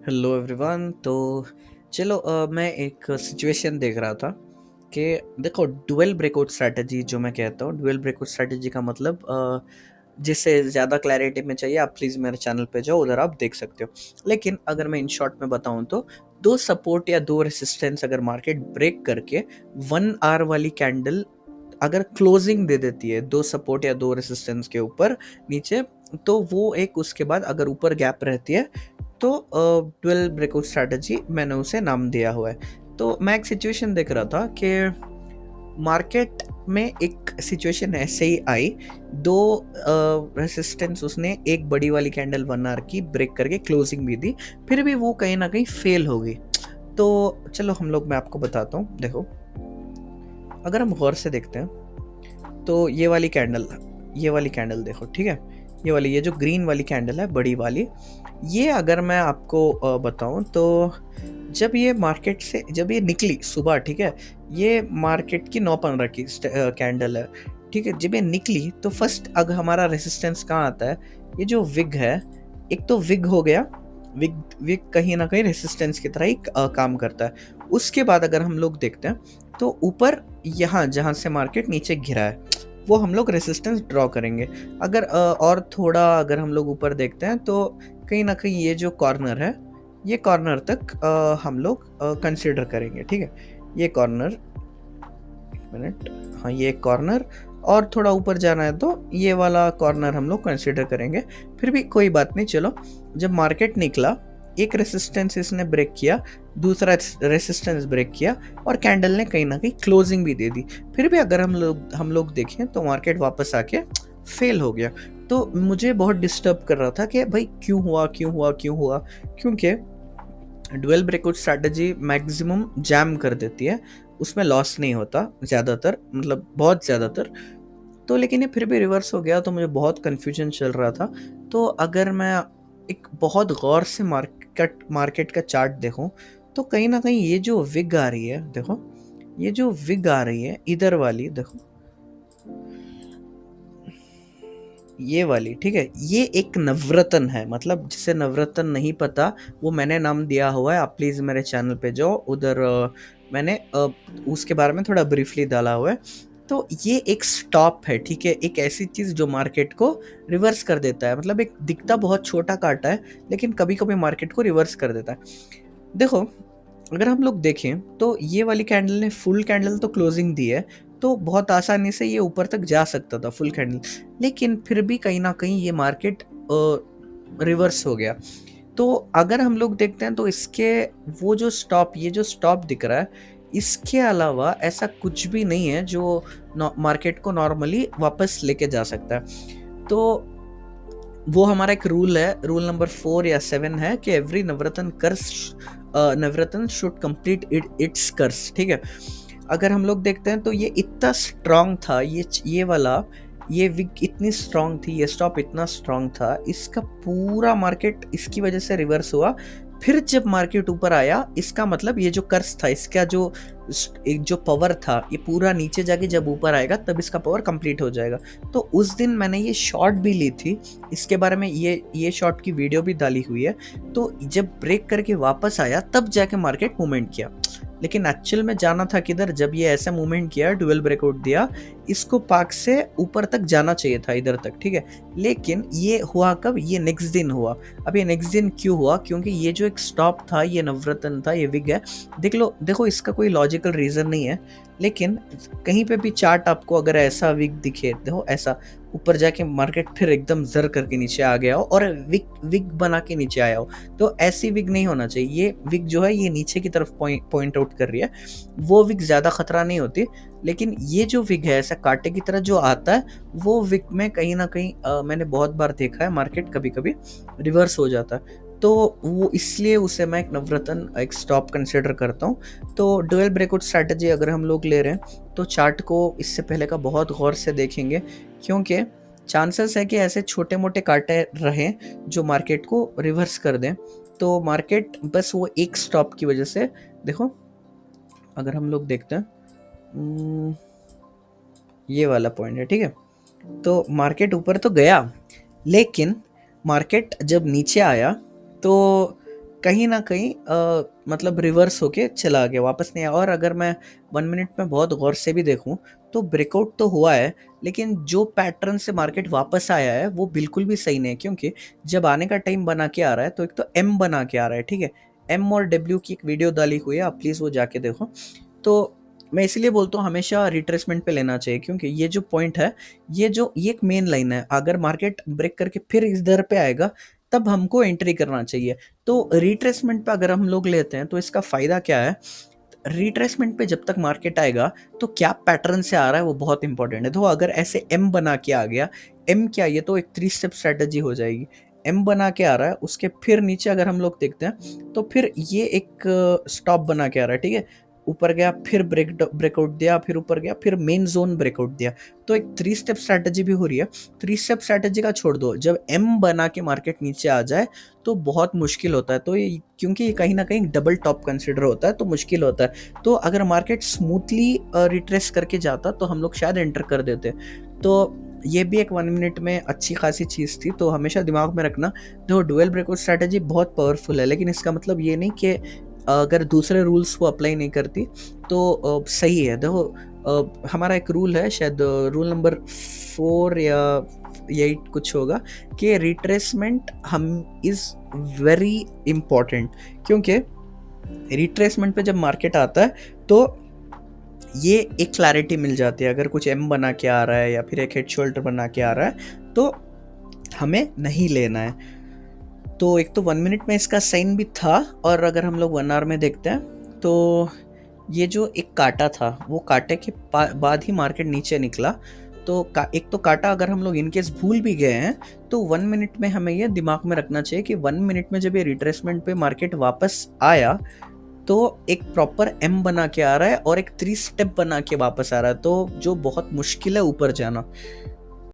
Hello everyone. तो चलो, मैं एक सिचुएशन देख रहा था कि देखो, डुअल ब्रेकआउट स्ट्रैटेजी जो मैं कहता हूँ, डुअल ब्रेकआउट स्ट्रैटेजी का मतलब जिससे ज़्यादा क्लैरिटी में चाहिए आप प्लीज़ मेरे चैनल पे जाओ, उधर आप देख सकते हो। लेकिन अगर मैं इन शॉर्ट में बताऊँ तो दो सपोर्ट या दो रेसिस्टेंस अगर मार्केट ब्रेक करके 1 आवर वाली कैंडल अगर क्लोजिंग दे देती है दो सपोर्ट या दो रेसिस्टेंस के ऊपर नीचे, तो वो एक उसके बाद अगर ऊपर गैप रहती है तो ट्वेल्व ब्रेकआउट स्ट्रैटेजी मैंने उसे नाम दिया हुआ है। तो मैं एक सिचुएशन देख रहा था कि मार्केट में एक सिचुएशन ऐसे ही आई, दो रेसिस्टेंस उसने एक बड़ी वाली कैंडल 1 आवर की ब्रेक करके क्लोजिंग भी दी, फिर भी वो कहीं ना कहीं फेल हो गई। तो चलो हम लोग, मैं आपको बताता हूँ। देखो, अगर हम गौर से देखते हैं तो ये वाली कैंडल देखो, ठीक है। ये जो ग्रीन वाली कैंडल है, बड़ी वाली, ये अगर मैं आपको बताऊं तो जब ये निकली सुबह, ठीक है, ये मार्केट की 9 15 की कैंडल है, ठीक है। जब ये निकली तो फर्स्ट अगर हमारा रेसिस्टेंस कहाँ आता है, ये जो विग है, एक तो विग हो गया। विग विग कहीं ना कहीं रेसिस्टेंस की तरह ही काम करता है। उसके बाद अगर हम लोग देखते हैं तो ऊपर यहाँ जहाँ से मार्केट नीचे गिरा है, वो हम लोग रेसिस्टेंस ड्रॉ करेंगे। अगर और थोड़ा अगर हम लोग ऊपर देखते हैं तो कहीं ना कहीं ये जो कॉर्नर है, ये कॉर्नर तक हम लोग कंसिडर करेंगे, ठीक है। ये कॉर्नर, एक मिनट, हाँ, ये कॉर्नर, और थोड़ा ऊपर जाना है तो ये वाला कॉर्नर हम लोग कंसिडर करेंगे। फिर भी कोई बात नहीं, चलो। जब मार्केट निकला, एक रेसिस्टेंस इसने ब्रेक किया, दूसरा रेसिस्टेंस ब्रेक किया, और कैंडल ने कहीं ना कहीं क्लोजिंग भी दे दी। फिर भी अगर हम लोग देखें तो मार्केट वापस आके फेल हो गया। तो मुझे बहुत डिस्टर्ब कर रहा था कि भाई क्यों हुआ, क्यों हुआ, क्यों हुआ। क्योंकि dual breakout strategy maximum jam कर देती है, उसमें लॉस नहीं होता ज़्यादातर, मतलब बहुत ज़्यादातर। तो लेकिन ये फिर भी रिवर्स हो गया, तो मुझे बहुत कन्फ्यूजन चल रहा था। तो अगर मैं एक बहुत गौर से मार्केट का चार्ट देखूं, तो कहीं ना कहीं ये जो विग आ रही है, देखो, ये जो विग आ रही है इधर वाली, देखो, ये वाली, ठीक है, ये एक नवरत्न है। मतलब जिसे नवरत्न नहीं पता, वो मैंने नाम दिया हुआ है। आप प्लीज़ मेरे चैनल पे जाओ, उधर मैंने उसके बारे में थोड़ा ब्रीफली डाला हुआ है। तो ये एक स्टॉप है, ठीक है, एक ऐसी चीज़ जो मार्केट को रिवर्स कर देता है। मतलब एक दिखता बहुत छोटा काटा है, लेकिन कभी कभी मार्केट को रिवर्स कर देता है। देखो, अगर हम लोग देखें तो ये वाली कैंडल ने फुल कैंडल तो क्लोजिंग दी है, तो बहुत आसानी से ये ऊपर तक जा सकता था फुल कैंडल। लेकिन फिर भी कहीं ना कहीं ये मार्केट रिवर्स हो गया। तो अगर हम लोग देखते हैं तो इसके वो जो स्टॉप, ये जो स्टॉप दिख रहा है, इसके अलावा ऐसा कुछ भी नहीं है जो मार्केट को नॉर्मली वापस लेके जा सकता है। तो वो हमारा एक रूल है, रूल नंबर 4 या 7 है कि every Navratna should complete its course, ठीक है। अगर हम लोग देखते हैं तो ये इतना स्ट्रांग था, ये वाला, ये विग इतनी स्ट्रांग थी, ये स्टॉप इतना स्ट्रांग था, इसका पूरा मार्केट इसकी वजह से रिवर्स हुआ। फिर जब मार्केट ऊपर आया, इसका मतलब ये जो कर्स था, इसका जो एक जो पावर था, ये पूरा नीचे जाके जब ऊपर आएगा तब इसका पावर कंप्लीट हो जाएगा। तो उस दिन मैंने ये शॉर्ट भी ली थी, इसके बारे में ये शॉर्ट की वीडियो भी डाली हुई है। तो जब ब्रेक करके वापस आया तब जाके मार्केट मूवमेंट किया। लेकिन एक्चुअल में जाना था किधर, जब ये ऐसा मूवमेंट किया, डुअल ब्रेकआउट दिया, इसको पाक से ऊपर तक जाना चाहिए था, इधर तक, ठीक है। लेकिन ये हुआ कब, ये नेक्स्ट दिन हुआ। अब ये नेक्स्ट दिन क्यों हुआ, क्योंकि ये जो एक स्टॉप था, ये नवरत्न था, ये विग है। देखो, इसका कोई लॉजिकल रीजन नहीं है। लेकिन कहीं पे भी चार्ट आपको अगर ऐसा विग दिखे, देखो ऐसा ऊपर जाके मार्केट फिर एकदम जर करके नीचे आ गया हो और विग विग बना के नीचे आया हो, तो ऐसी विग नहीं होना चाहिए। ये विग जो है, ये नीचे की तरफ पॉइंट आउट कर रही है, वो विग ज़्यादा खतरा नहीं होती। लेकिन ये जो विग है, ऐसा कांटे की तरह जो आता है, वो विग में कहीं ना कहीं मैंने बहुत बार देखा है, मार्केट कभी कभी रिवर्स हो जाता है। तो वो इसलिए उसे मैं एक नवरत्न, एक स्टॉप कंसिडर करता हूँ। तो डुअल ब्रेकआउट स्ट्रैटेजी अगर हम लोग ले रहे हैं तो चार्ट को इससे पहले का बहुत गौर से देखेंगे, क्योंकि चांसेस है कि ऐसे छोटे मोटे कांटे रहें जो मार्केट को रिवर्स कर दें। तो मार्केट बस वो एक स्टॉप की वजह से, देखो, अगर हम लोग देखते हैं, ये वाला पॉइंट है, ठीक है। तो मार्केट ऊपर तो गया, लेकिन मार्केट जब नीचे आया तो कहीं न कहीं मतलब रिवर्स होके चला गया, वापस नहीं आया। और अगर मैं 1 मिनट में बहुत गौर से भी देखूँ, तो ब्रेकआउट तो हुआ है, लेकिन जो पैटर्न से मार्केट वापस आया है, वो बिल्कुल भी सही नहीं है, क्योंकि जब आने का टाइम बना के आ रहा है, तो एक तो एम बना के आ रहा है, ठीक है? एम और डब्ल्यू की एक वीडियो डाली हुई है, आप प्लीज़ वो जाके देखो। तो मैं इसलिए बोलता हूँ हमेशा रिट्रेसमेंट पे लेना चाहिए, क्योंकि ये जो पॉइंट है, ये एक मेन लाइन है। अगर मार्केट ब्रेक करके फिर इस दर पे आएगा, तब हमको एंट्री करना चाहिए। तो रिट्रेसमेंट पे अगर हम लोग लेते हैं, तो इसका फ़ायदा क्या है? रिट्रेसमेंट पे जब तक मार्केट आएगा, तो क्या पैटर्न से आ रहा है वो बहुत इंपॉर्टेंट है। तो अगर ऐसे एम बना के आ गया, एम क्या, ये तो एक 3 स्टेप स्ट्रैटेजी हो जाएगी। एम बना के आ रहा है, उसके फिर नीचे अगर हम लोग देखते हैं, तो फिर ये एक स्टॉप बना के आ रहा है, ठीक है? ऊपर गया, फिर ब्रेकआउट दिया, फिर ऊपर गया, फिर मेन जोन ब्रेकआउट दिया। तो एक 3 स्टेप स्ट्रैटेजी भी हो रही है। 3 स्टेप स्ट्रैटेजी का छोड़ दो, जब एम बना के मार्केट नीचे आ जाए, तो बहुत मुश्किल होता है। तो ये, क्योंकि ये कहीं न कहीं डबल टॉप कंसिडर होता है, तो मुश्किल होता है। तो अगर मार्केट स्मूथली रिट्रेस करके जाता, तो हम लोग शायद एंटर कर देते। तो ये भी एक 1 मिनट में अच्छी खासी चीज़ थी, तो हमेशा दिमाग में रखना। देखो, डुअल ब्रेकआउट स्ट्रैटेजी बहुत पावरफुल है, लेकिन इसका मतलब ये नहीं कि अगर दूसरे रूल्स को अप्लाई नहीं करती, तो सही है। देखो, हमारा एक रूल है, शायद रूल नंबर 4 या 8 कुछ होगा, कि रिट्रेसमेंट हम इज़ वेरी इम्पॉर्टेंट। क्योंकि रिट्रेसमेंट पे जब मार्केट आता है, तो ये एक क्लैरिटी मिल जाती है। अगर कुछ एम बना के आ रहा है, या फिर एक हेड शोल्डर बना के आ रहा है, तो हमें नहीं लेना है। तो एक तो 1 मिनट में इसका साइन भी था, और अगर हम लोग 1 आवर में देखते हैं, तो ये जो एक काटा था, वो काटे के बाद ही मार्केट नीचे निकला। तो एक तो काटा अगर हम लोग इनकेस भूल भी गए हैं, तो 1 मिनट में हमें ये दिमाग में रखना चाहिए कि 1 मिनट में जब ये रिट्रेसमेंट पे मार्केट वापस आया, तो एक प्रॉपर एम बना के आ रहा है, और एक 3 स्टेप बना के वापस आ रहा है, तो जो बहुत मुश्किल है ऊपर जाना।